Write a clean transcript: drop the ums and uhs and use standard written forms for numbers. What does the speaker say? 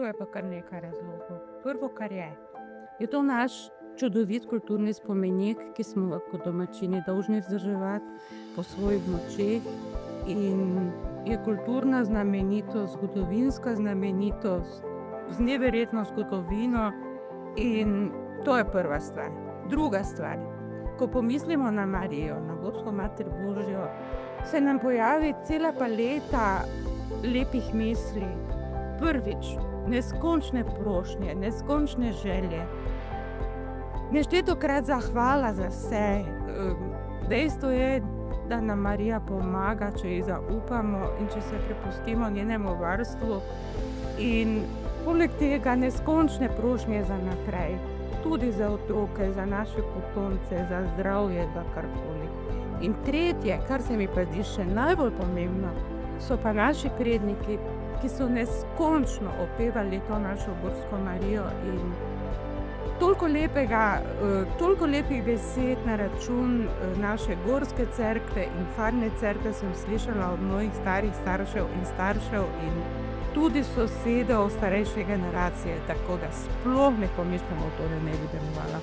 To je pa kar nekaj razlogov. Prvo, kar je to naš čudovit kulturni spomenik, ki smo ga kot domačini dolžni vzdrževati po svojih močeh in je kulturna znamenitost, zgodovinska znamenitost z neverjetno zgodovino in to je prva stvar. Druga stvar, ko pomislimo na Marijo, na Gospo Mater Božjo, se nam pojavi cela paleta lepih misli. Prvič, neskončne prošnje, neskončne želje, neštetokrat zahvala za vse. Dejstvo je, da nam Marija pomaga, če ji zaupamo in če se prepustimo njenemu varstvu. In poleg tega neskončne prošnje za naprej, tudi za otroke, za naše potomce, za zdravje, za karkoli. In tretje, kar se mi pa zdi še najbolj pomembno, so pa naši predniki, ki so neskončno opevali to našo Gorsko Marijo in toliko lepih besed na račun naše gorske cerkve in farne cerkve sem slišala od mojih starih staršev in staršev in tudi sosedov starejše generacije, tako da sploh ne pomišljamo to, da ne bi delovala.